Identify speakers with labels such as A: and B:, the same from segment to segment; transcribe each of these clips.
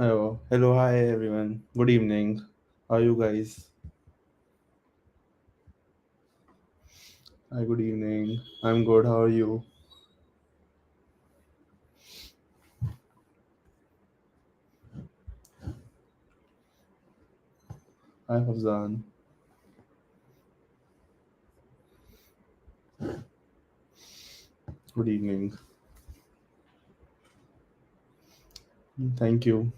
A: Hello, hi everyone. Good evening. How are you guys? Hi, good evening. I'm good. How are you? Hi, Hafzan. Good evening. Thank you.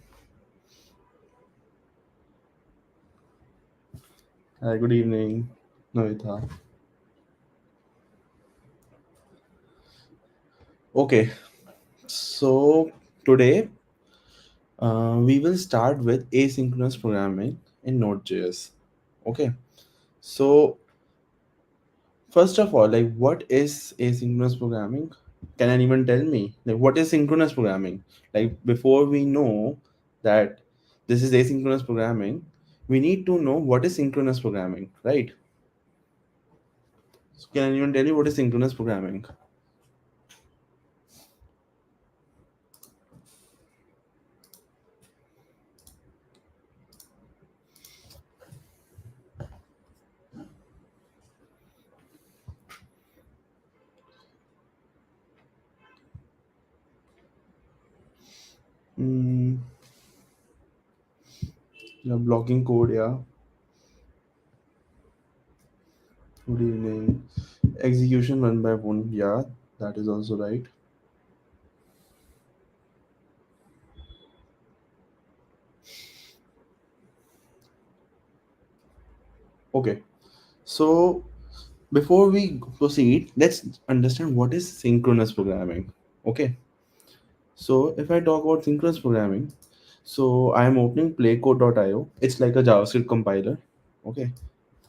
A: Hi, good evening, Novita. Okay, so today we will start with asynchronous programming in Node.js. Okay, so first of all, like, what is asynchronous programming? Can anyone tell me, like, what is synchronous programming? Like, before we know that this is asynchronous programming, we need to know what is synchronous programming, right? So can anyone tell me what is synchronous programming? Mm, yeah, blocking code, yeah. Good evening. Execution one by one, yeah, that is also right. Okay, so before we proceed, let's understand what is synchronous programming. Okay, so if I talk about synchronous programming, so I am opening playcode.io. It's like a JavaScript compiler. Okay,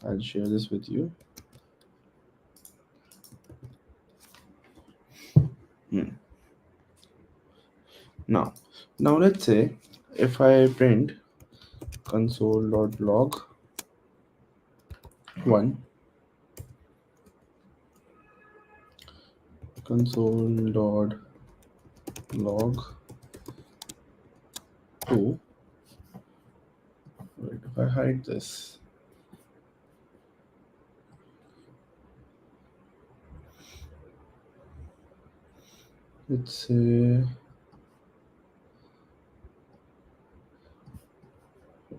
A: I'll share this with you. Hmm. Now, now let's say if I print console.log one, console.log two. Wait, if I hide this, let's say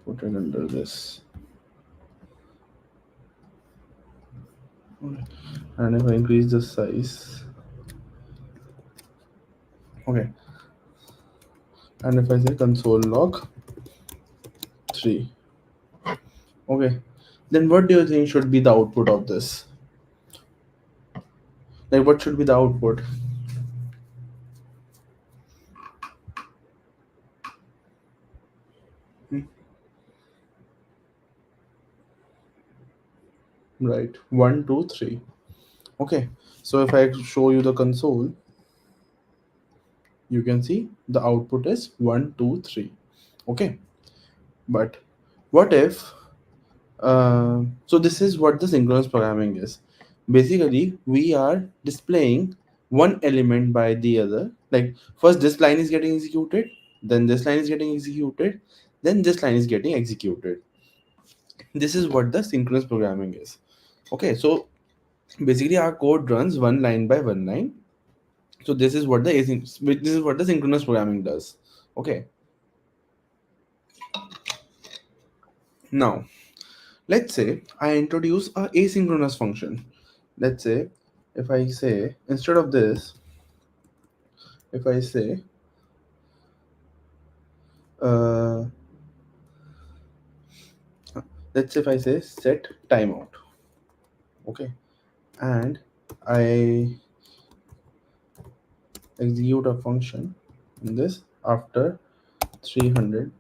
A: put it under this. Okay. And if I increase the size, okay, and if I say console log 3, okay, then what do you think should be the output of this? Like, what should be the output? Hmm, right, 1 2 3. Okay, so if I show you the console, you can see the output is 1 2 3. Okay, but what if so this is what the synchronous programming is. Basically, we are displaying one element by the other. Like, first this line is getting executed, then this line is getting executed, then this line is getting executed. This is what the synchronous programming is. Okay, so basically our code runs one line by one line. So this is what the this is what the synchronous programming does. Okay, now let's say I introduce a asynchronous function. Let's say if I say instead of this, if I say uh, let's say if I say set timeout, okay, and I execute a function in this after 300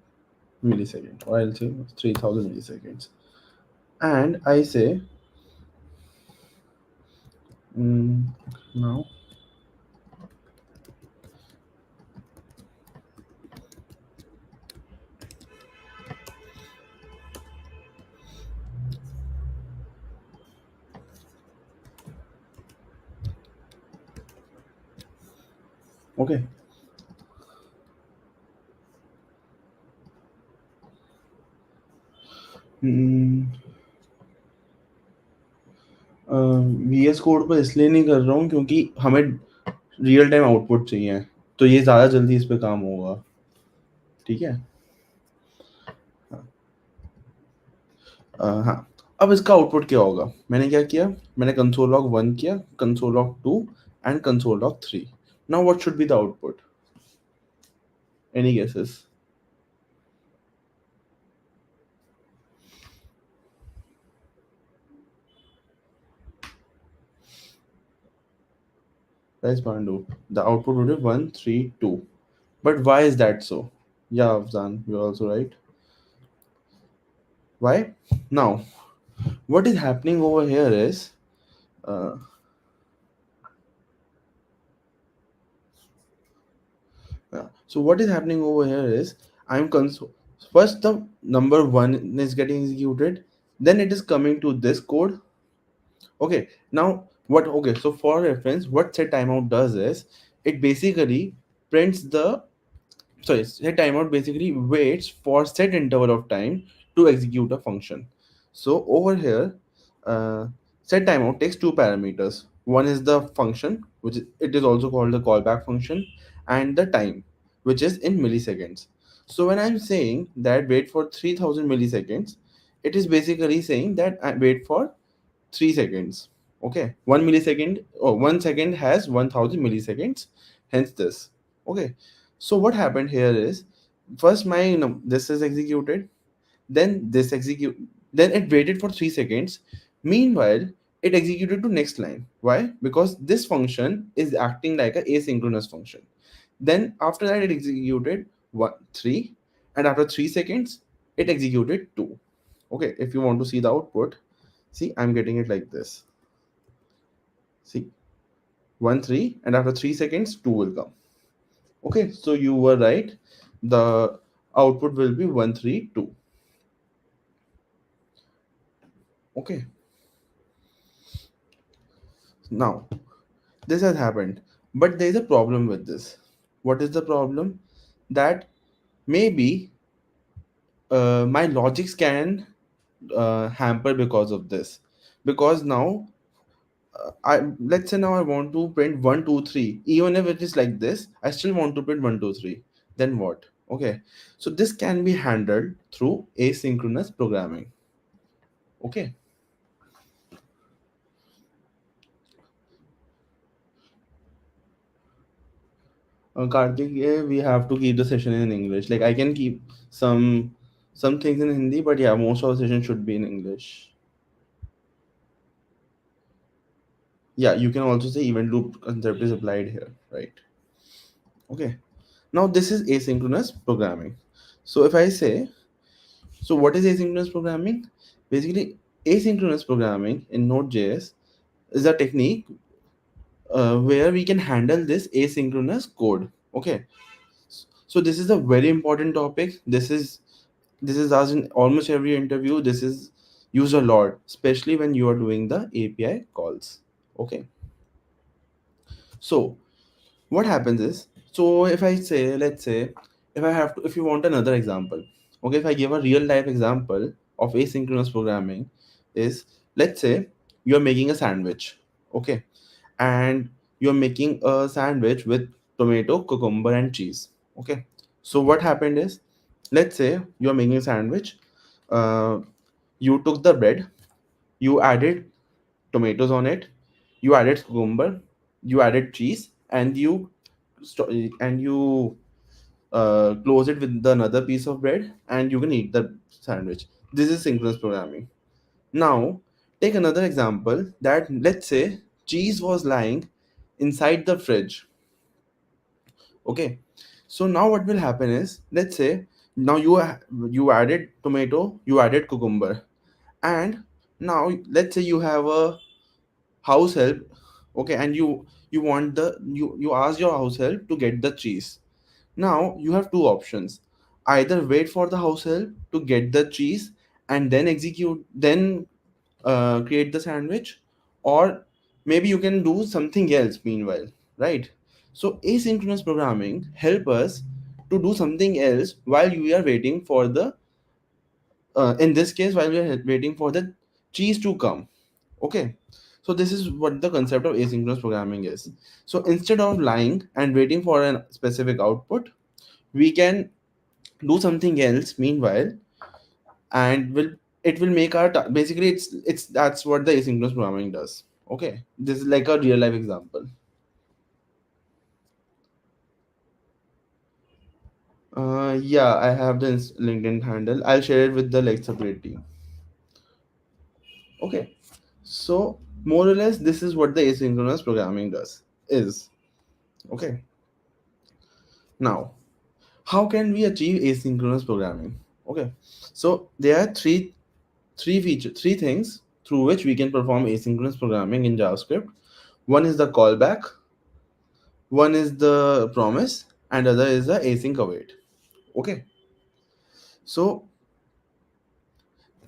A: milliseconds, or I'll say 3000 milliseconds, and I say mm, now, okay, hmm, VS code पर इसलिए नहीं कर रहा हूँ क्योंकि हमें real time output चाहिए, तो ये ज़्यादा जल्दी इस पे काम होगा। ठीक है। हाँ, अब इसका आउटपुट क्या होगा? मैंने क्या किया, मैंने कंसोल लॉग 1 किया, console log 2 and console log 3। Now what should be the output? Any guesses? Guys, Pandu, the output would be 1 3 2. But why is that so? Yeah, Afzan, you're also right. Why? Now, what is happening over here is, uh, so what is happening over here is, I'm console. First, the number 1 is getting executed, then it is coming to this code. Okay, now what? Okay, so for reference, what set timeout does is, it basically prints the, sorry, set timeout basically waits for set interval of time to execute a function. So over here, uh, set timeout takes two parameters. One is the function, which is, it is also called the callback function, and the time, which is in milliseconds. So when I'm saying that wait for 3000 milliseconds, it is basically saying that I wait for 3 seconds. Okay, 1 millisecond or 1 second has 1000 milliseconds, hence this. Okay, so what happened here is, first my, this is executed, then this execute, then it waited for 3 seconds. Meanwhile, it executed to next line. Why? Because this function is acting like a asynchronous function. Then after that, it executed 3, and after 3 seconds, it executed 2. Okay, if you want to see the output, see, I'm getting it like this. See, 1 3, and after 3 seconds 2 will come. Okay, so you were right, the output will be 1 3 2. Okay, now this has happened, but there is a problem with this. What is the problem? That maybe my logics can hamper because of this. Because now, I, let's say now I want to print 1 2 3. Even if it is like this, I still want to print 1 2 3. Then what? Okay, so this can be handled through asynchronous programming. Okay. Karthik, yeah, we have to keep the session in English. Like I can keep some some things in Hindi, but yeah, most of the session should be in English. Yeah, you can also say event loop concept is applied here, right? Okay. Now this is asynchronous programming. So if I say, so what is asynchronous programming? Basically, asynchronous programming in Node.js is a technique where we can handle this asynchronous code. Okay. So this is a very important topic. This is asked in almost every interview. This is used a lot, especially when you are doing the API calls. Okay. So what happens is, so if I say, let's say, if I have to, if you want another example, okay, if I give a real life example of asynchronous programming, is, let's say you're making a sandwich, okay, and you're making a sandwich with tomato, cucumber, and cheese. Okay, so what happened is, let's say you're making a sandwich. Uh, you took the bread, you added tomatoes on it, you added cucumber, you added cheese, and you close it with another piece of bread, and you can eat the sandwich. This is synchronous programming. Now, take another example that, let's say cheese was lying inside the fridge. Okay, so now what will happen is, let's say now you added tomato, you added cucumber, and now let's say you have a house help. Okay, and you want the, you ask your house help to get the cheese. Now you have two options: either wait for the house help to get the cheese and then execute, then create the sandwich, or maybe you can do something else meanwhile, right? So asynchronous programming help us to do something else while we are waiting for the in this case, while we are waiting for the cheese to come. Okay, so this is what the concept of asynchronous programming is. So instead of lying and waiting for a specific output, we can do something else meanwhile, and will it will make our basically it's that's what the asynchronous programming does. Okay, this is like a real life example. Yeah, I have the LinkedIn handle. I'll share it with the LetsUpgrade team. Okay, so more or less, this is what the asynchronous programming does. Is okay. Now, how can we achieve asynchronous programming? Okay, so there are three things through which we can perform asynchronous programming in JavaScript. One is the callback, one is the promise, and other is the async await. Okay, so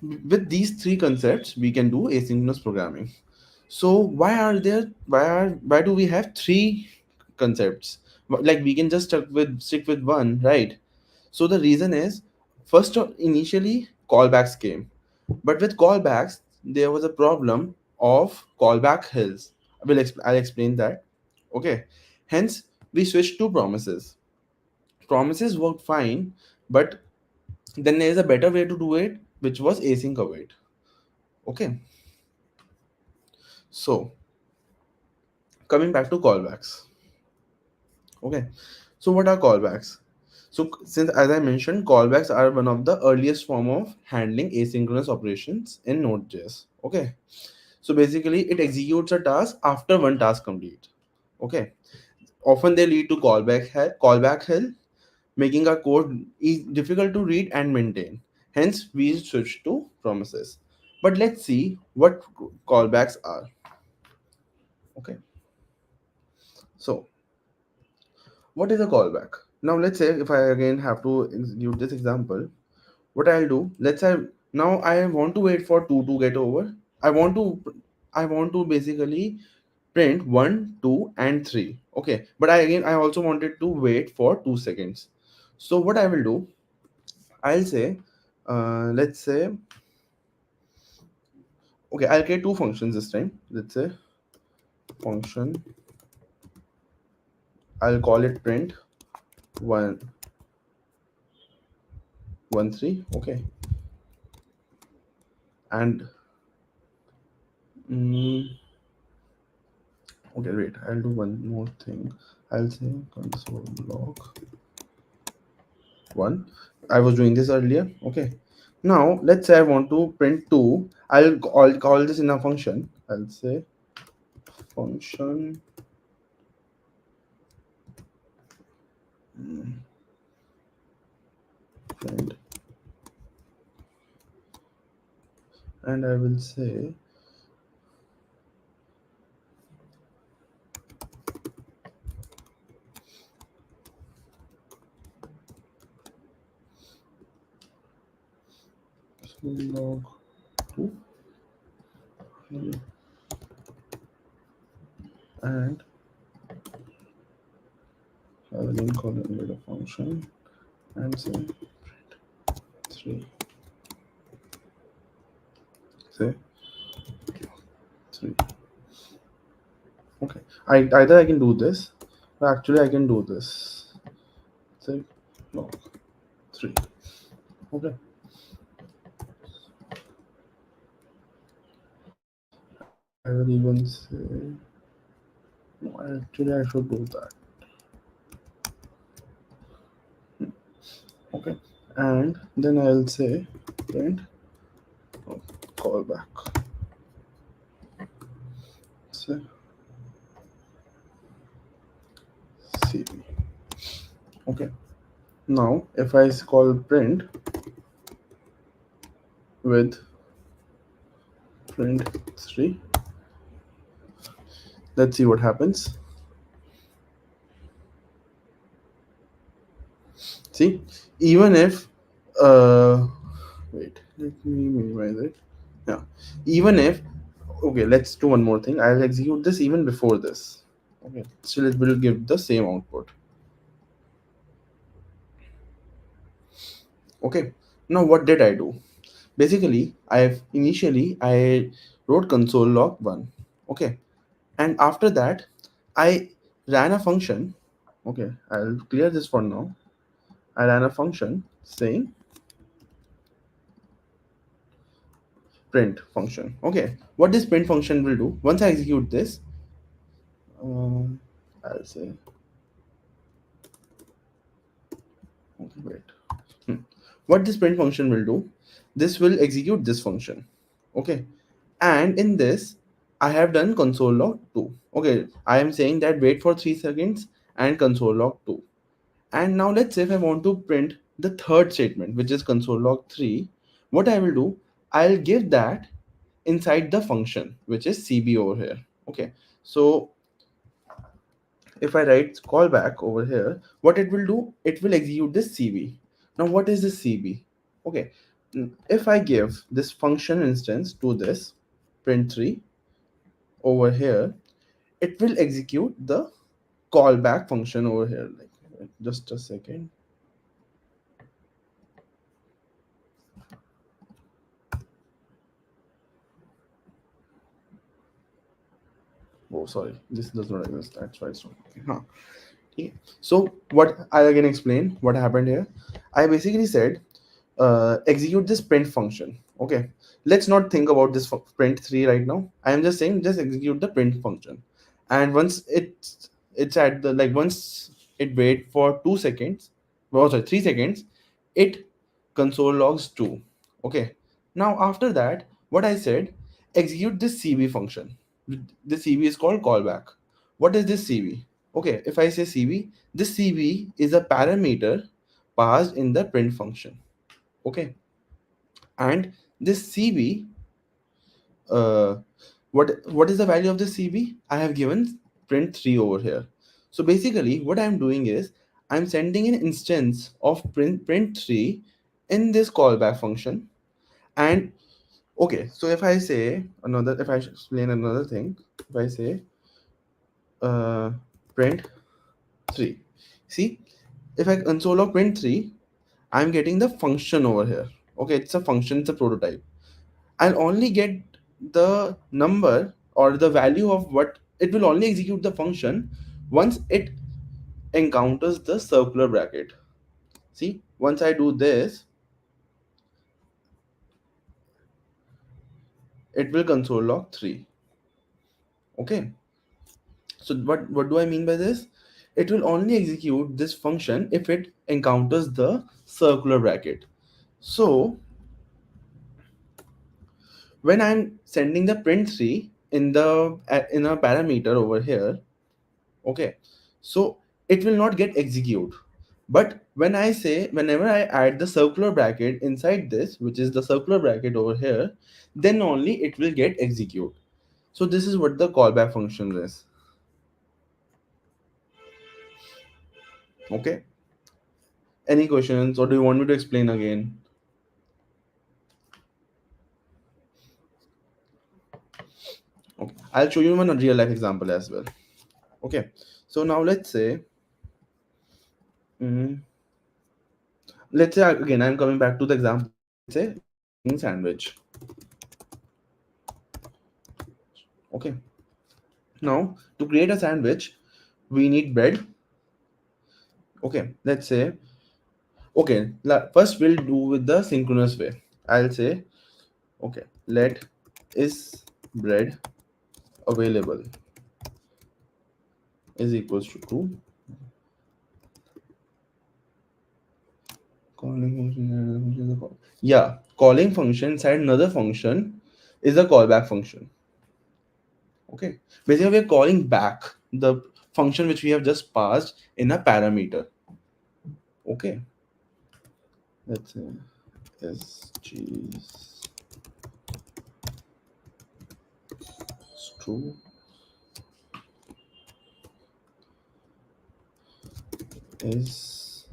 A: with these three concepts, we can do asynchronous programming. So why do we have three concepts? Like we can just stick with one, right? So the reason is, initially callbacks came, but with callbacks there was a problem of callback hills. I'll explain that. Okay, hence we switched to promises. Promises worked fine, but then there is a better way to do it, which was async await. Okay, so coming back to callbacks. Okay, so what are callbacks? So since, as I mentioned, callbacks are one of the earliest form of handling asynchronous operations in Node.js. Okay, so basically it executes a task after one task complete. Okay, often they lead to callback hell, making our code difficult to read and maintain. Hence, we switch to promises. But let's see what callbacks are. Okay, so what is a callback? Now let's say if I again have to execute this example, what I'll do, let's say now I want to wait for 2 to get over. I want to basically print 1, 2, and 3. Okay, but I also wanted to wait for 2 seconds. So what I will do, I'll say, let's say, okay, I'll create two functions this time. Let's say function, I'll call it print 1 1 3. Okay, and mm, okay, wait, I'll do one more thing. I'll say console log 1. I was doing this earlier. Okay, now let's say I want to print 2. I'll call this in a function. I'll say function print, and I will say log 2, and I will again call it a function and say 3. Say 3. Okay, either I can do this, or actually I can do this. Say log 3. Okay, I will even say, no, actually I should do that. Okay, and then I'll say print callback. Say cv. Okay, now if I call print with print 3, let's see what happens. See, even if wait, let me minimize it. Yeah, even if, okay, let's do one more thing. I'll execute this even before this. Okay, still it will give the same output. Okay, now what did I do? basically I wrote console log 1. Okay, and after that I ran a function. Okay, I'll clear this for now. I ran a function saying print function. Okay, what this print function will do once I execute this, I'll say, okay, wait. Hmm. What this print function will do, this will execute this function. Okay, and in this I have done console log 2. Okay, I am saying that wait for 3 seconds and console log 2. And now let's say if I want to print the third statement, which is console log 3, what I will do, I'll give that inside the function, which is cb over here. Okay, so if I write callback over here, what it will do, it will execute this cb. Now what is this cb? Okay, if I give this function instance to this print 3 over here, it will execute the callback function over here. Like, just a second. Oh, sorry, this does not exist. That's why it's not working. Huh. Okay. So what I'll again explain what happened here. I basically said execute this print function. Okay, let's not think about this print 3 right now. I am just saying just execute the print function, and once it's at the, like, once it wait for 2 seconds, oh sorry, 3 seconds, it console logs 2. Okay, now after that what I said, execute this cb function. This cb is called callback. What is this cb? Okay, if I say cb, this cb is a parameter passed in the print function. Okay, and this cb, uh, what is the value of this cb? I have given print 3 over here. So basically what I'm doing is I'm sending an instance of print 3 in this callback function. And okay, so if I say another, if I should explain another thing, if I say print 3, see, if I console log print 3, I'm getting the function over here. Okay, it's a function, it's a prototype. I'll only get the number or the value of what it will only execute the function once it encounters the circular bracket. See, once I do this, it will console log 3. Okay, so what do I mean by this? It will only execute this function if it encounters the circular bracket. So when I'm sending the print 3 in the in a parameter over here, okay, so it will not get execute. But when I say, whenever I add the circular bracket inside this, which is the circular bracket over here, then only it will get execute. So this is what the callback function is. Okay, any questions, or do you want me to explain again? Okay, I'll show you one real life example as well. Okay, so now let's say, mm, let's say again, I'm coming back to the example. Let's say sandwich. Okay, now to create a sandwich, we need bread. Okay, let's say, okay, first we'll do with the synchronous way. I'll say, okay, let is bread available is equals to true. Calling function, yeah, calling function inside another function is a callback function. Okay, basically we're calling back the function which we have just passed in a parameter. Okay, let's say is cheese true is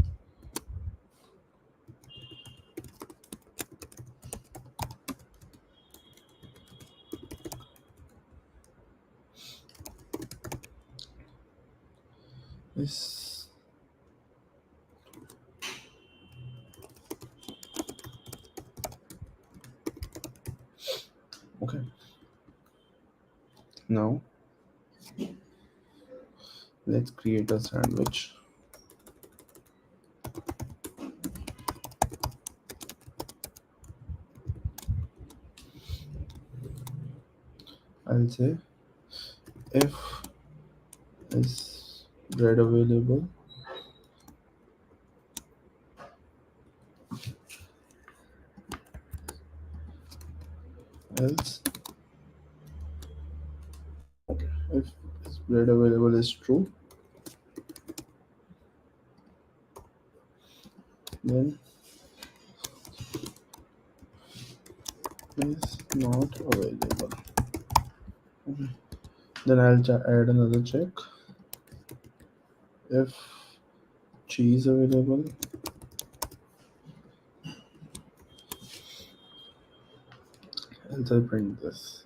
A: is Okay, now let's create a sandwich. I'll say if is bread available, else. Okay, if is bread available is true, then is not available. Okay. Then I'll add another check. If cheese available, else I'll print this.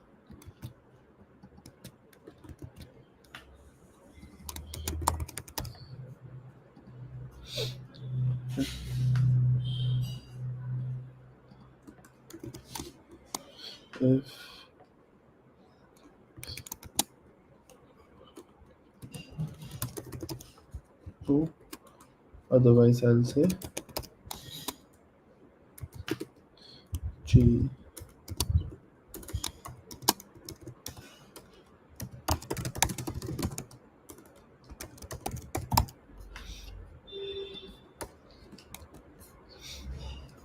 A: If true, otherwise I'll say cheese.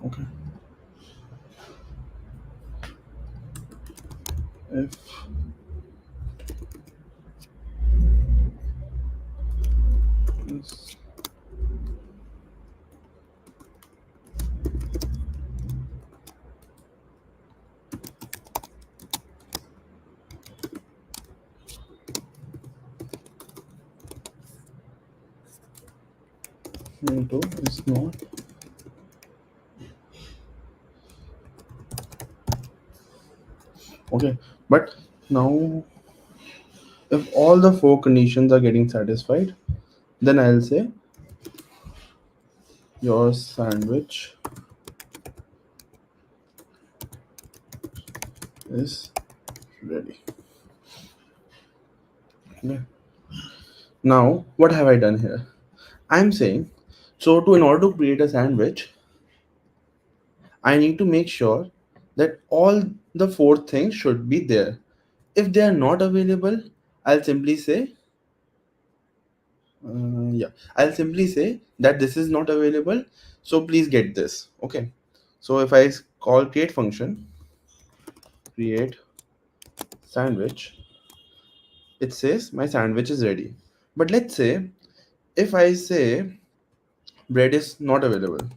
A: Okay. If is tomato is not. Okay, but now if all the four conditions are getting satisfied, then I'll say your sandwich is ready. Okay. Now, what have I done here? I'm saying, so in order to create a sandwich, I need to make sure that all the four things should be there. If they are not available, I'll simply say, yeah, I'll simply say that this is not available. So please get this. Okay. So if I call create function, create sandwich, it says my sandwich is ready. But let's say if I say bread is not available,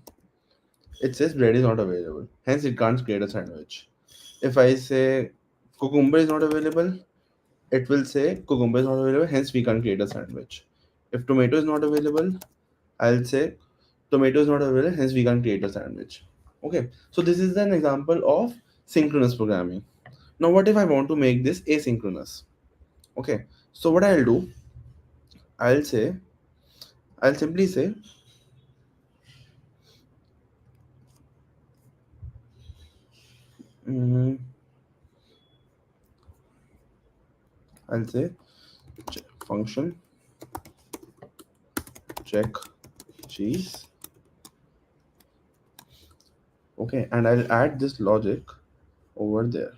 A: it says bread is not available. Hence, it can't create a sandwich. If I say cucumber is not available, it will say cucumber is not available. Hence, we can't create a sandwich. If tomato is not available, I'll say tomato is not available. Hence, we can't create a sandwich. Okay. So this is an example of synchronous programming. Now, what if I want to make this asynchronous? Okay. So what I'll do, I'll say, I'll simply say, mm, I'll say function check cheese. Okay, and I'll add this logic over there.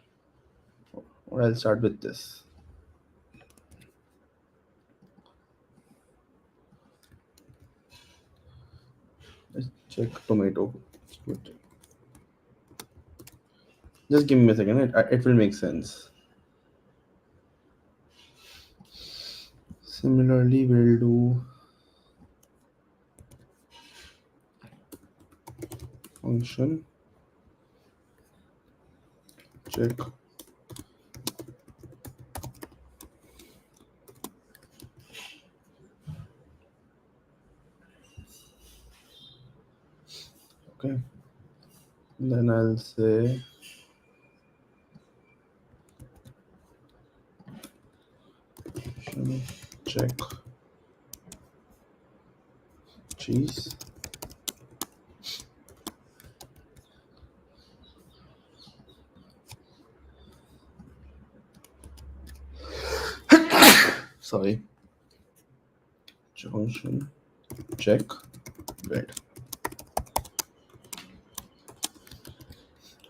A: Or I'll start with this. Let's check tomato. Just give me a second. It will make sense. Similarly, we'll do function check okay. Then I'll say function check cheese. sorry, junction check bread.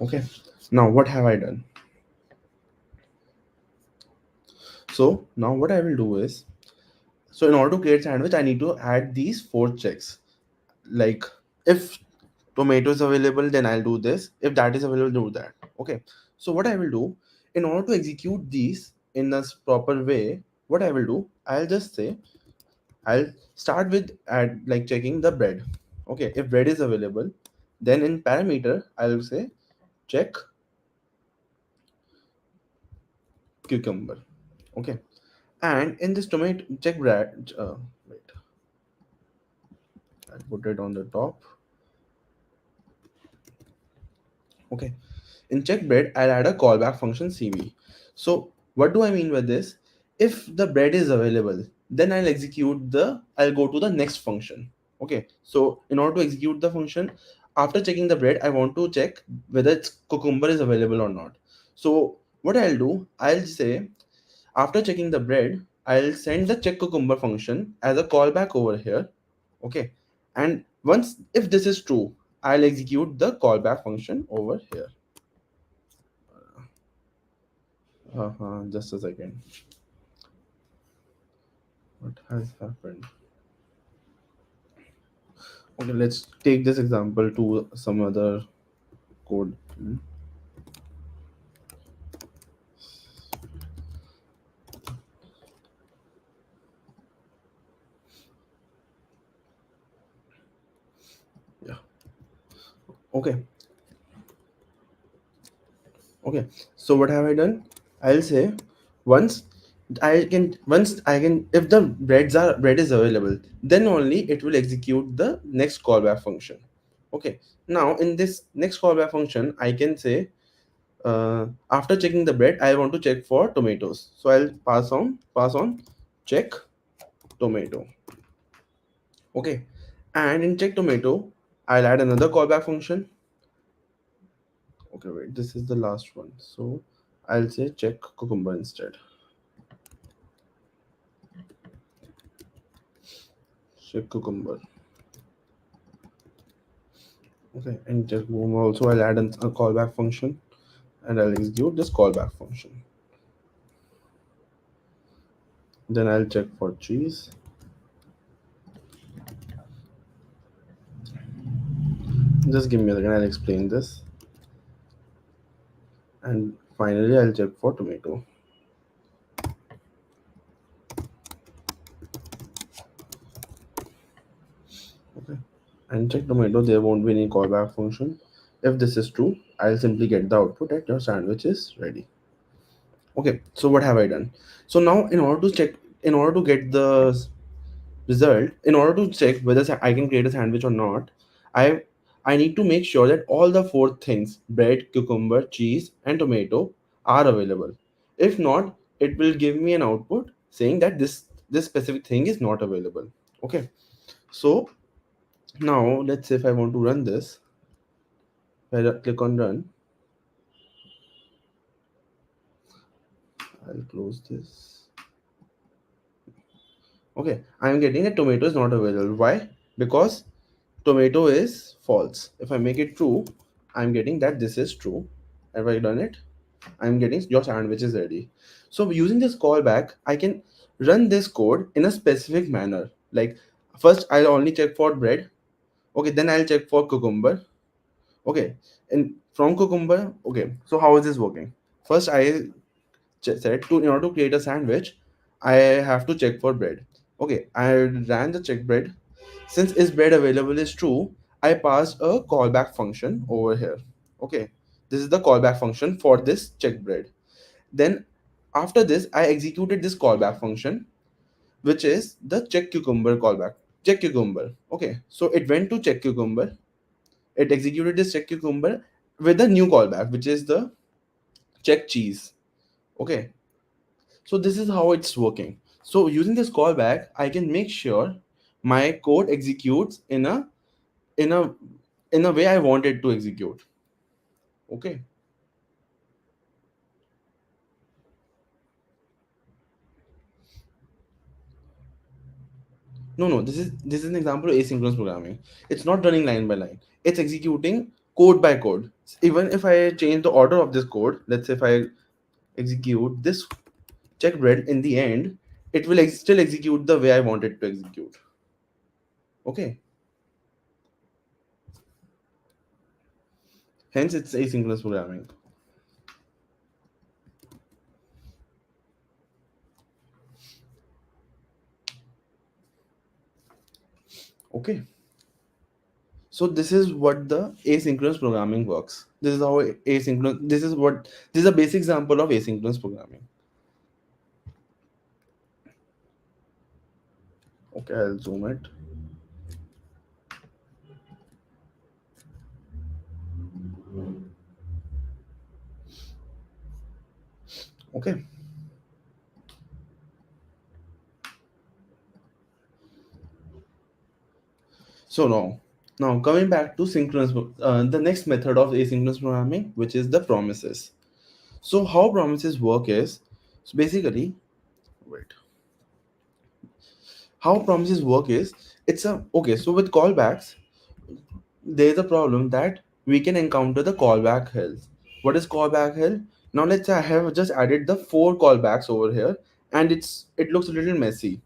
A: Okay, now what have I done? So now what I will do is, so in order to create sandwich, I need to add these four checks. Like if tomato is available, then I'll do this. If that is available, do that. Okay. So what I will do, in order to execute these in a proper way, what I will do, I'll just say, I'll start with add like checking the bread. Okay. If bread is available, then in parameter, I'll say check cucumber. Okay. And in this tomato check bread, wait, I'll put it on the top. Okay. In check bread, I'll add a callback function cv. So what do I mean by this? If the bread is available, then I'll go to the next function. Okay. So in order to execute the function, after checking the bread, I want to check whether its cucumber is available or not. So what I'll do, I'll say after checking the bread, I'll send the check cucumber function as a callback over here. Okay. And once if this is true, I'll execute the callback function over here. Just a second. What has happened? Okay, let's take this example to some other code. Yeah. Okay. Okay. So what have I done? I'll say once once I can if the bread is available, then only it will execute the next callback function. Okay. Now in this next callback function, I can say after checking the bread, I want to check for tomatoes. So I'll pass on check tomato. Okay. And in check tomato, I'll add another callback function. Okay, wait, this is the last one. So I'll say check cucumber instead. Check cucumber. Okay, and check cucumber also I'll add a callback function and I'll execute this callback function. Then I'll check for cheese. Just give me a second, I'll explain this. And finally I'll check for tomato. Okay. And check tomato, there won't be any callback function. If this is true, I'll simply get the output that your sandwich is ready. Okay, so what have I done? So now in order to get the result, in order to check whether I can create a sandwich or not, I I need to make sure that all the four things, bread, cucumber, cheese, and tomato, are available. If not, it will give me an output saying that this specific thing is not available. Okay, so now let's say if I want to run this, if I click on run, I'll close this. Okay, I'm getting that tomato is not available. Why? Because tomato is false. If I make it true, I'm getting that this is true. Have I done it? I'm getting your sandwich is ready. So using this callback, I can run this code in a specific manner. Like first I'll only check for bread. Okay, then I'll check for cucumber. Okay, and from cucumber, okay. So how is this working? First I said to in order to create a sandwich, I have to check for bread. Okay, I ran the check bread. Since is bread available is true, I passed a callback function over here. Okay, this is the callback function for this check bread. Then after this, I executed this callback function, which is the check cucumber callback. Check cucumber. Okay, so it went to check cucumber. It executed this check cucumber with a new callback, which is the check cheese. Okay, so this is how it's working. So using this callback, I can make sure my code executes in a in a way I want it to execute. Okay. No, this is an example of asynchronous programming. It's not running line by line. It's executing code by code. Even if I change the order of this code, let's say if I execute this check bread in the end, it will still execute the way I want it to execute. Okay. Hence, it's asynchronous programming. Okay. So this is what the asynchronous programming works. This is how asynchronous. This is a basic example of asynchronous programming. Okay, I'll zoom it. Okay. So now coming back to synchronous, the next method of asynchronous programming, which is the promises. So how promises work is, so basically, wait, how promises work is, it's a okay. So with callbacks, there's a problem that we can encounter the callback hell. What is callback hell? Now let's say I have just added the four callbacks over here, and it looks a little messy.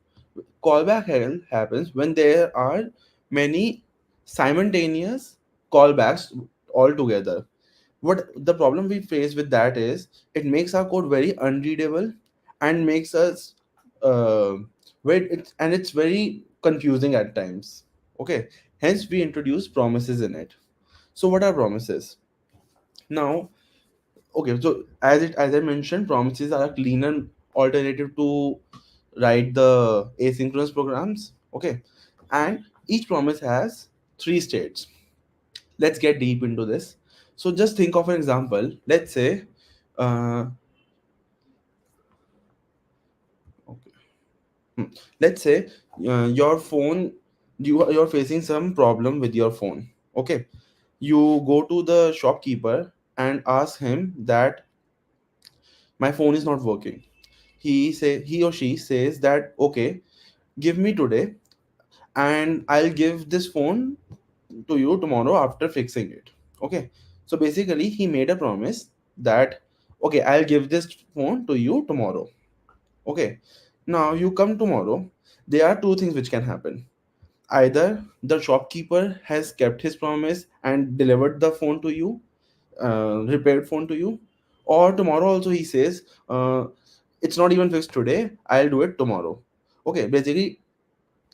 A: Callback hell happens when there are many simultaneous callbacks all together. What the problem we face with that is, it makes our code very unreadable and makes us it's very confusing at times. Okay, hence we introduce promises in it. So what are promises? Now, okay, so as I mentioned, promises are a cleaner alternative to write the asynchronous programs. Okay, and each promise has three states. Let's get deep into this. So just think of an example. Let's say, uh, okay, hmm, let's say your phone, you're facing some problem with your phone. Okay, you go to the shopkeeper and ask him that my phone is not working. He or she says that okay, give me today, and I'll give this phone to you tomorrow after fixing it. Okay, so basically he made a promise that okay, I'll give this phone to you tomorrow. Okay, now you come tomorrow. There are two things which can happen. Either the shopkeeper has kept his promise and delivered the phone to you, repaired phone to you, or tomorrow also he says, it's not even fixed today, I'll do it tomorrow. Okay, basically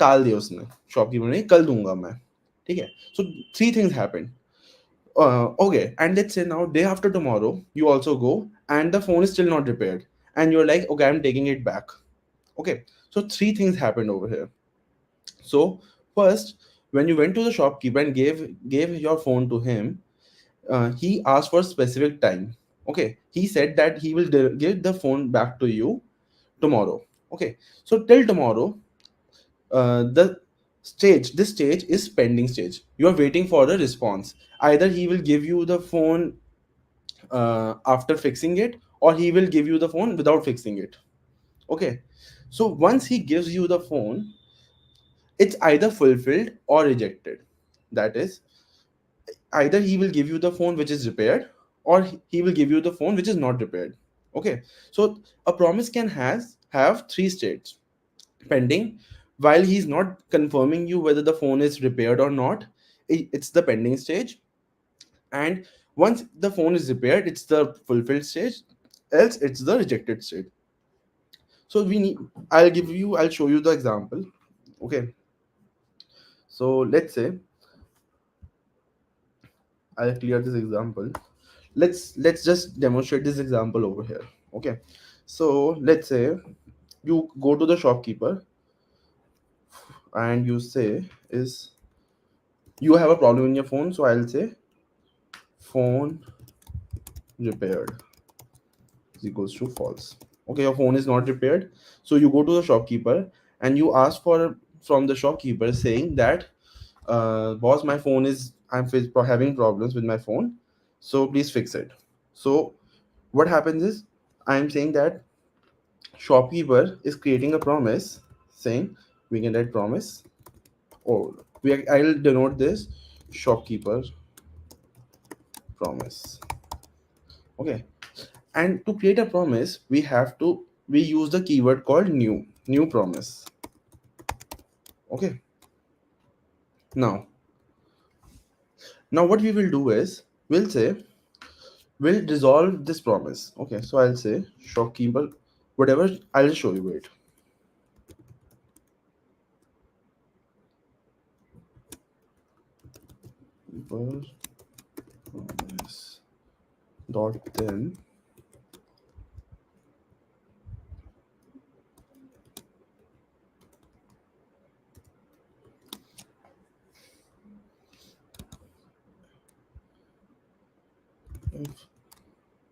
A: टाल दिया उसने, shopkeeper ने, कल दूंगा मैं. ठीक है. So three things happen. Okay, and let's say now day after tomorrow you also go and the phone is still not repaired, and you're like okay, I'm taking it back. Okay, so three things happened over here. So first, when you went to the shopkeeper and gave your phone to him, he asked for a specific time. Okay, he said that he will give the phone back to you tomorrow. Okay, so till tomorrow, the this stage is pending stage. You are waiting for a response. Either he will give you the phone after fixing it, or he will give you the phone without fixing it. Okay, so once he gives you the phone, it's either fulfilled or rejected. That is, either he will give you the phone which is repaired, or he will give you the phone which is not repaired. Okay, so a promise can has have three states: pending, while he's not confirming you whether the phone is repaired or not, it's the pending stage. And once the phone is repaired, it's the fulfilled stage, else it's the rejected stage. So we need, I'll show you the example. Okay, so let's say I'll clear this example. Let's just demonstrate this example over here. Okay, so let's say you go to the shopkeeper and you say is you have a problem in your phone, so I'll say phone repaired is equals to false. Okay, your phone is not repaired, so you go to the shopkeeper and you ask for from the shopkeeper saying that boss, my phone is having problems with my phone, so please fix it. So what happens is, I'm saying that shopkeeper is creating a promise saying, we can write promise Oh, I'll denote this shopkeeper promise. Okay, and to create a promise, we use the keyword called new promise. Okay, now what we will do is we'll resolve this promise. Okay, so I'll say shopkeeper, whatever. I'll show you it. Keeper promise dot then if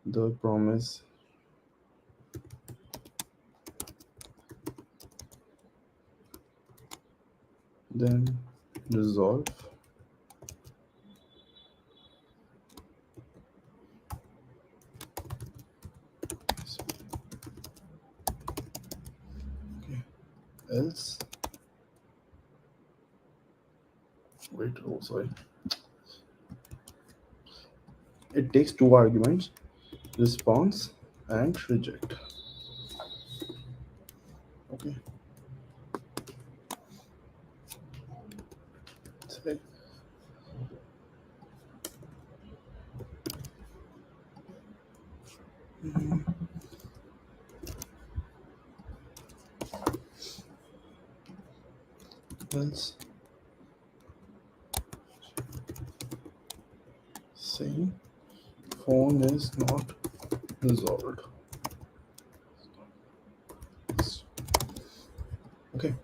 A: the promise then resolve. Okay. Else, wait, oh sorry, it takes two arguments, response and reject. Okay, say else, saying phone is not resolved. Okay,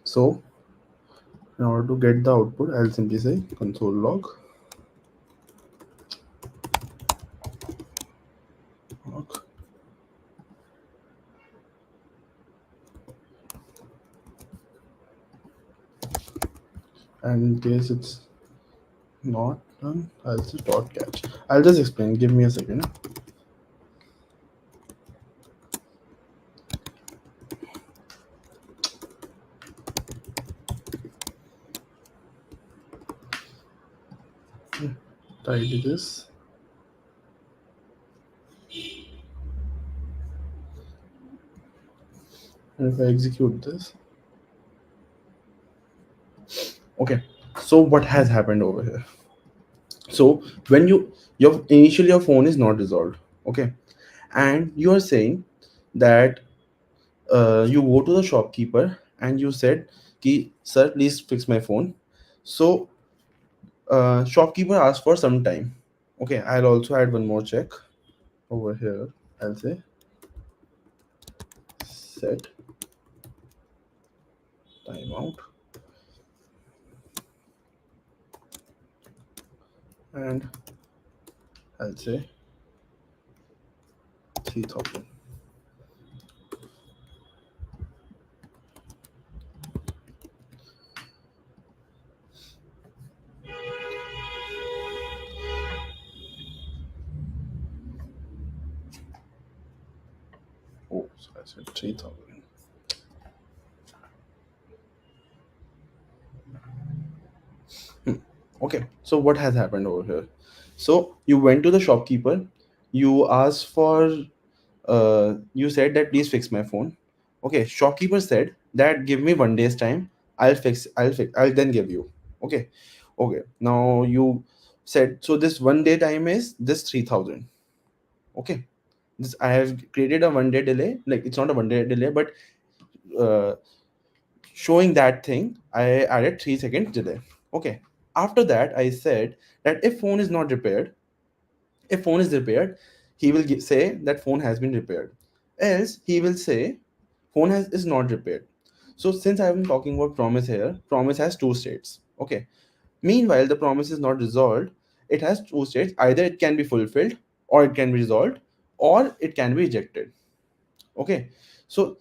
A: so in order to get the output, I'll simply say console log, and in case it's not done, I'll say dot catch. I'll just explain. Give me a second. Tidy this. And if I execute this, okay. So what has happened over here? So when your phone is not resolved, okay, and you are saying that you go to the shopkeeper and you said, "Ki, sir, please fix my phone." So shopkeeper asked for some time. Okay, I'll also add one more check over here. I'll say set timeout and I'll say 3000. Oh, so I said 3000. Okay, so what has happened over here? So you went to the shopkeeper, you asked for, you said that please fix my phone. Okay, shopkeeper said that give me 1 day's time. I'll then give you. Okay, okay. Now you said so this 1 day time is this 3000. Okay, this I have created a 1 day delay. Like it's not a 1 day delay, but uh, showing that thing, I added 3 seconds delay. Okay. After that, I said that if phone is not repaired, if phone is repaired, he will say that phone has been repaired. Else, he will say is not repaired. So since I am talking about promise here, promise has two states. Okay. Meanwhile, the promise is not resolved. It has two states. Either it can be fulfilled, or it can be resolved, or it can be rejected. Okay. So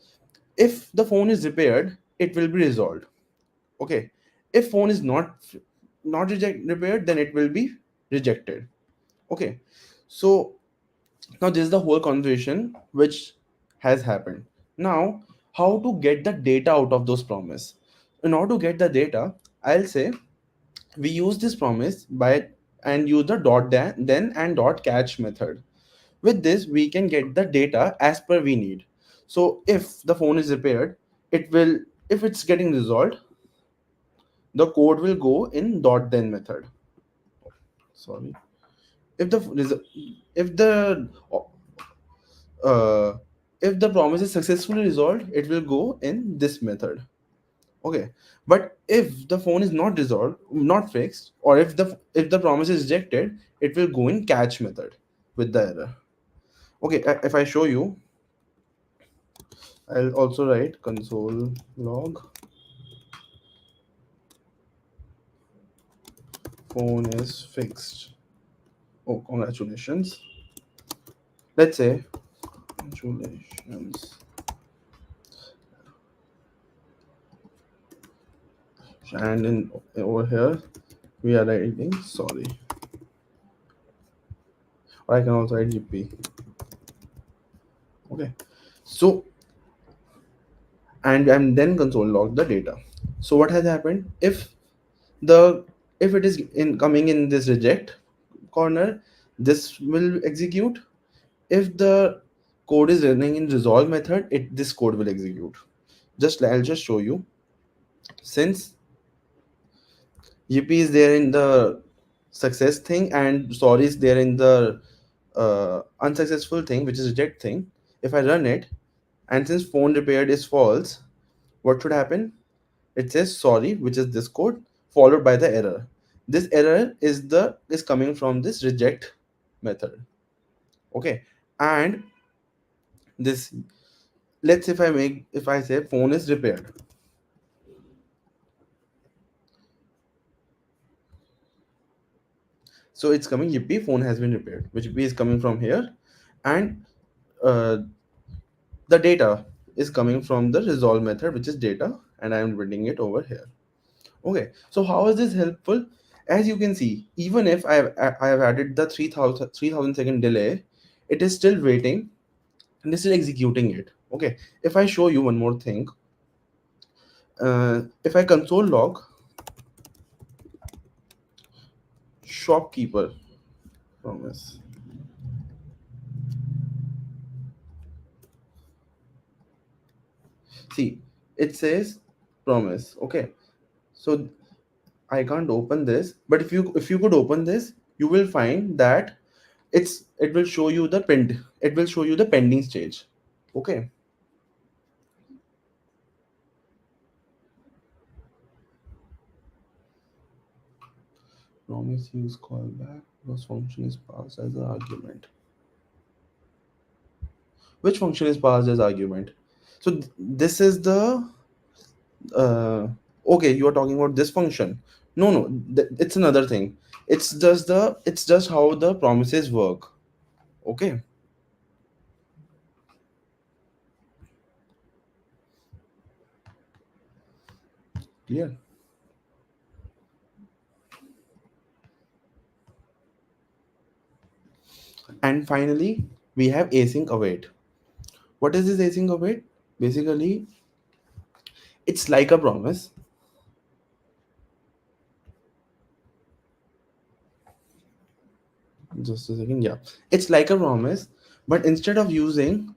A: if the phone is repaired, it will be resolved. Okay, if phone is not repaired, then it will be rejected. Okay, so now this is the whole conversation which has happened. Now how to get the data out of those promise? In order to get the data, I'll say we use this promise by and use the then and dot catch method. With this, we can get the data as per we need. So if the phone is repaired, it will, if it's getting resolved, the code will go in dot then method. Sorry. If the if the uh, if the promise is successfully resolved, it will go in this method. Okay, but if the phone is not resolved, not fixed, or if the promise is rejected, it will go in catch method with the error. Okay, if I show you, I'll also write console log phone is fixed. Oh, congratulations. Let's say congratulations. And in over here we are writing sorry. Or I can also write GP. Okay. So and then console log the data. So what has happened? The if it is in coming in this reject corner, this will execute. If the code is running in resolve method, this code will execute. I'll just show you. Since GP is there in the success thing and sorry is there in the unsuccessful thing, which is reject thing. If I run it, and since phone repaired is false, what should happen? It says sorry, which is this code, followed by the error. This error is coming from this reject method. Okay, and this, let's if I say phone is repaired, so it's coming yippee phone has been repaired, which yippee is coming from here, and uh, the data is coming from the resolve method, which is data, and I am bringing it over here. Okay, so how is this helpful? As you can see, even if I have added the 3000 second delay, it is still waiting and it's still executing it. Okay, if I show you one more thing, if I console log shopkeeper promise, see, it says promise. Okay, so I can't open this, but if you could open this, you will find that it will show you the pending stage. Okay, promise use callback because function is passed as an argument. Which function is passed as argument? So this is the uh, okay. You are talking about this function. No, it's another thing. It's just how the promises work. Okay, clear. And finally, we have async await. What is this async await? Basically, it's like a promise. Just a second. Yeah, it's like a promise, but instead of using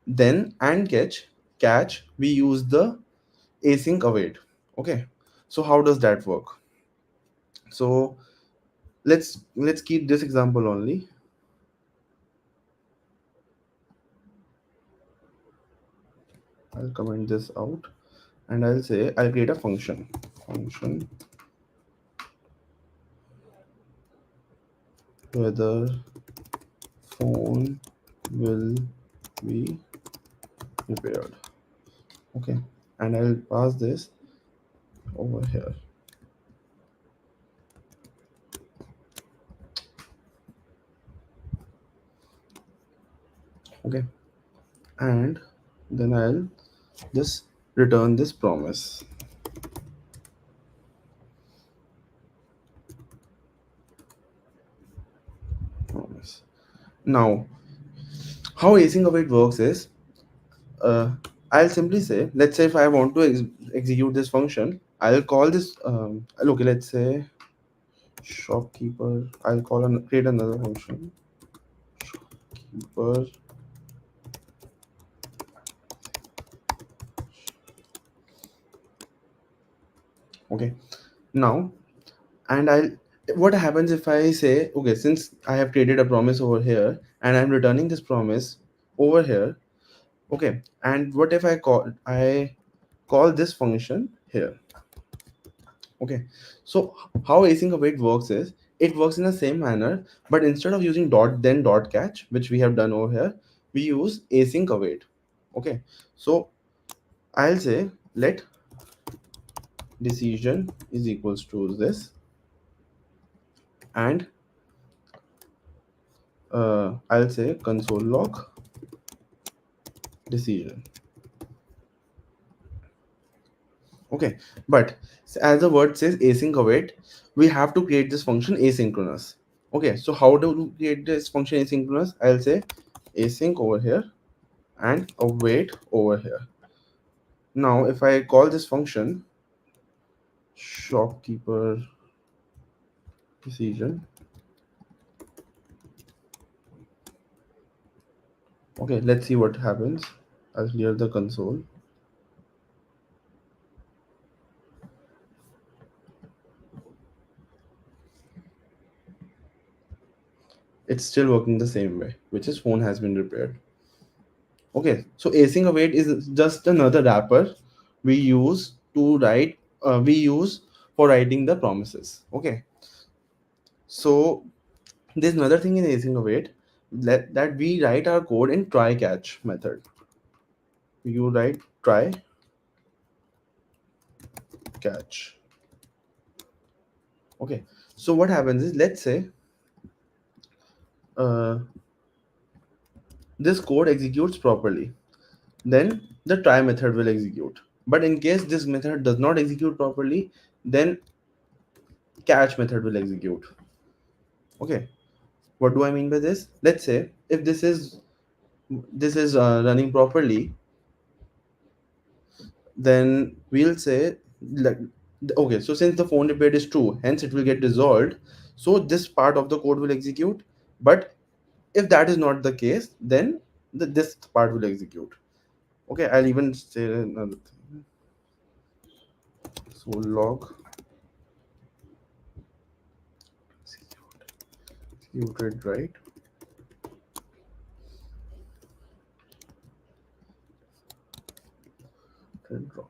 A: then and catch, we use the async await. Okay, so how does that work? So let's keep this example only. I'll comment this out and I'll say I'll create a function whether phone will be repaired. Okay, and I'll pass this over here. Okay, and then I'll just return this promise. Now, how async await works is, uh, I'll simply say, let's say if I want to execute this function, I'll call this okay, let's say shopkeeper. I'll create another function, shopkeeper. Okay, now, and I'll what happens if I say, okay, since I have created a promise over here and I'm returning this promise over here. Okay, and what if I call this function here? Okay, so how async await works is it works in the same manner, but instead of using dot then dot catch, which we have done over here, we use async await. Okay, so I'll say let decision is equals to this, and I'll say console log decision. Okay, but as the word says async await, we have to create this function asynchronous. Okay, so how do we create this function asynchronous? I'll say async over here and await over here. Now if I call this function shopkeeper decision, okay, let's see what happens. I'll clear the console. It's still working the same way, which is phone has been repaired. Okay, so async await is just another wrapper we use to write. We use for writing the promises. Okay, so there's another thing in async await that we write our code in try catch method. You write try catch. Okay, so what happens is, let's say uh, this code executes properly, then the try method will execute. But in case this method does not execute properly, then catch method will execute. Okay, what do I mean by this? Let's say if this is running properly, then we'll say like, okay, so since the phone repair is true, hence it will get resolved, so this part of the code will execute. But if that is not the case, then this part will execute. Okay, I'll even say another thing. So log executed right, and wrong.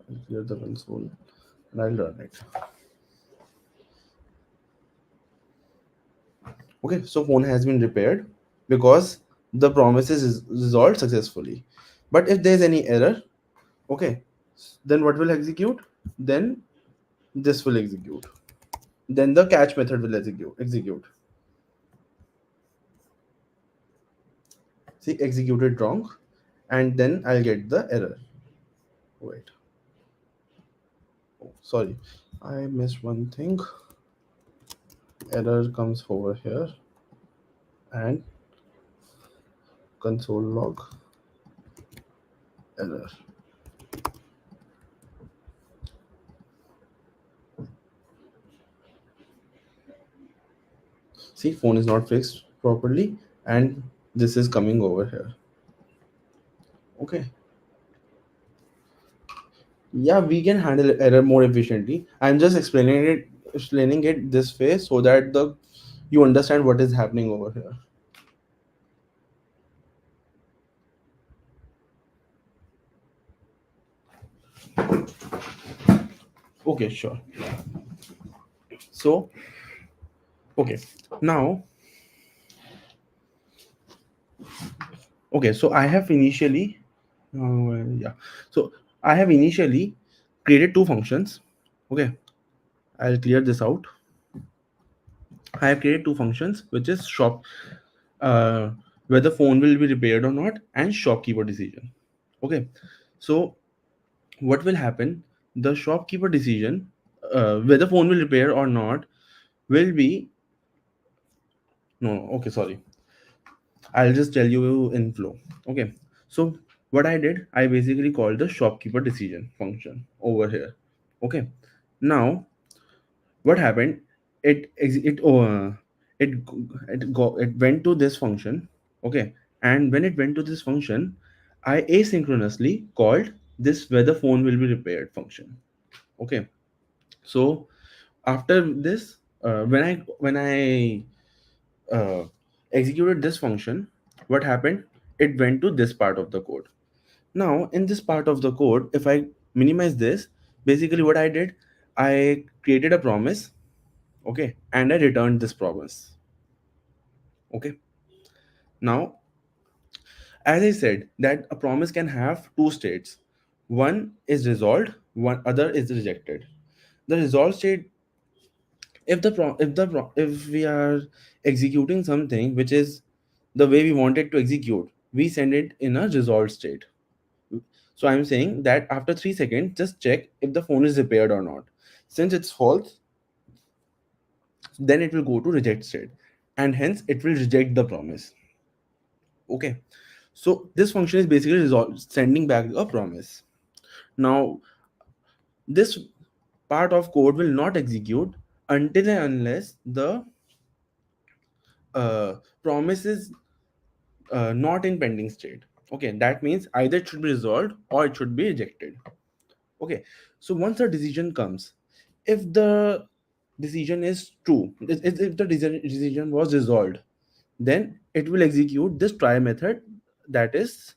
A: I'll clear the console and I'll run it. Okay, so phone has been repaired because the promise is resolved successfully. But if there's any error, okay, then what will execute? Then this will execute. Then the catch method will execute. See, executed wrong, and then I'll get the error. Wait, oh, sorry, I missed one thing. Error comes over here and console log error. See, phone is not fixed properly, and this is coming over here. Okay, yeah, we can handle error more efficiently. I'm just explaining it this way so that the you understand what is happening over here. Okay, sure. So okay, now, okay, so I have initially yeah, so I have initially created two functions. Okay, I'll clear this out. I have created two functions, which is shop, uh, whether phone will be repaired or not, and shopkeeper decision. Okay, so what will happen? The shopkeeper decision, whether phone will repair or not, will be no. Okay, sorry. I'll just tell you in flow. Okay, so what I did, I basically called the shopkeeper decision function over here. Okay. Now what happened? It ex- it it go- it went to this function. Okay. And when it went to this function, I asynchronously called this whether phone will be repaired function. Okay. So after this, when I uh, executed this function, what happened? It went to this part of the code. Now, in this part of the code, if I minimize this, basically what I did, I created a promise, okay, and I returned this promise. Okay. Now, as I said, that a promise can have two states. One is resolved, one other is rejected. The resolved state, if we are executing something which is the way we want it to execute, we send it in a resolved state. So I'm saying that after 3 seconds, just check if the phone is repaired or not. Since it's false, then it will go to reject state, and hence it will reject the promise. Okay. So this function is basically sending back a promise. Now this part of code will not execute until and unless the promise is not in pending state. Okay, that means either it should be resolved or it should be rejected. Okay, so once a decision comes, if the decision is true, if the decision was resolved, then it will execute this try method, that is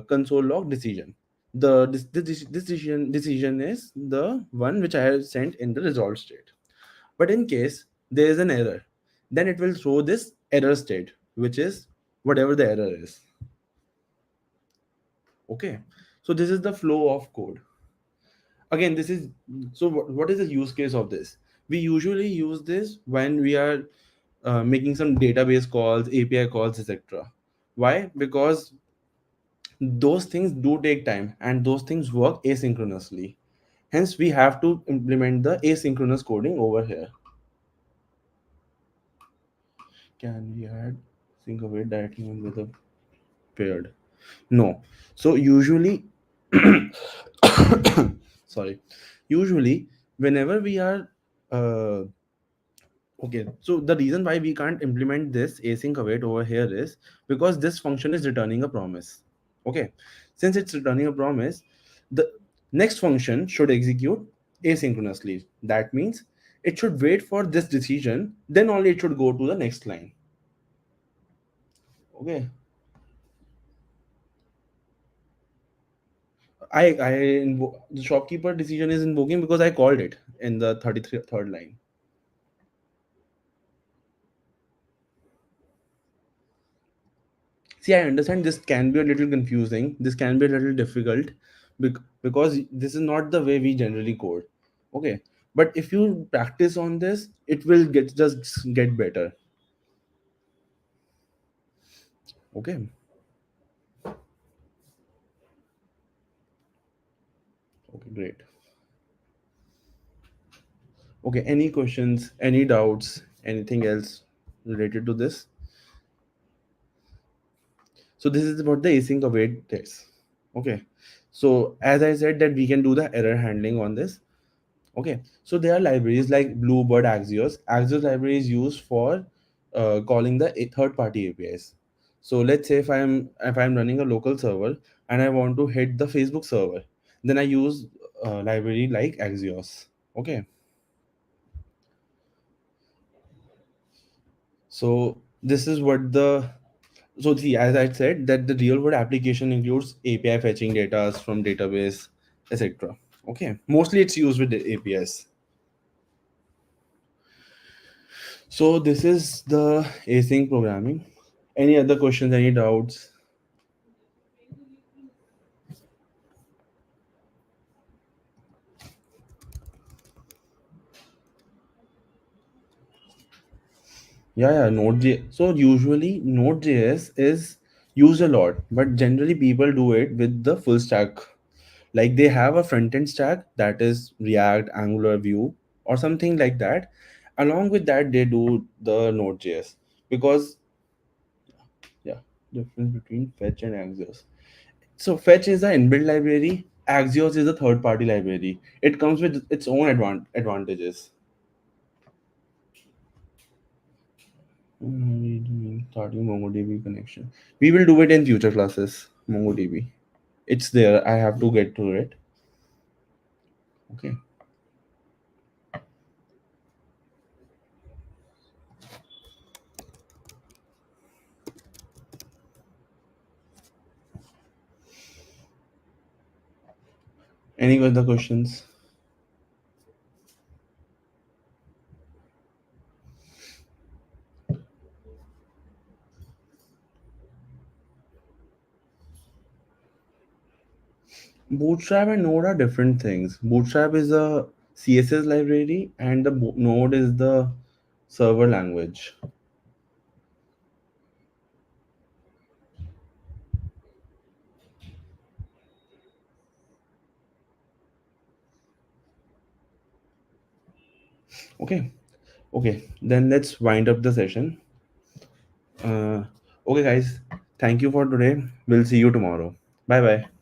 A: console log decision. Decision is the one which I have sent in the resolved state. But in case there is an error, then it will throw this error state, which is whatever the error is. Okay, so this is the flow of code. Again, this is, so what is the use case of this? We usually use this when we are making some database calls, API calls, etc. Why? Because those things do take time and those things work asynchronously. Hence we have to implement the asynchronous coding over here. Can we add sync await directly with a paired? No. So usually sorry, usually whenever we are uh, okay, so the reason why we can't implement this async await over here is because this function is returning a promise. Okay, since it's returning a promise, the next function should execute asynchronously. That means it should wait for this decision, then only it should go to the next line. Okay, the shopkeeper decision is invoking because I called it in the 33rd line. See, I understand this can be a little confusing. This can be a little difficult because this is not the way we generally code. Okay. But if you practice on this, it will get better. Okay. Okay, great. Okay. Any questions, any doubts, anything else related to this? So this is about the async await test. Okay. So as I said that we can do the error handling on this. Okay, so there are libraries like Bluebird, Axios. Axios library is used for calling the third-party APIs. So let's say if I'm running a local server and I want to hit the Facebook server, then I use a library like Axios. Okay, so this is what the so see, as I said that the real world application includes API fetching data from database, etc. Okay, mostly it's used with the APIs. So this is the async programming. Any other questions, any doubts? Yeah, Node.js. So usually Node.js is used a lot, but generally people do it with the full stack. Like they have a front end stack that is React, Angular, Vue, or something like that. Along with that, they do the Node.js because yeah, difference between fetch and Axios. So fetch is the inbuilt library, Axios is a third party library. It comes with its own advantages. Starting MongoDB connection. We will do it in future classes. MongoDB. It's there. I have to get to it. Okay. Any other questions? Bootstrap and Node are different things. Bootstrap is a CSS library, and the Node is the server language. Okay. Okay. Then let's wind up the session. Okay, guys. Thank you for today. We'll see you tomorrow. Bye bye.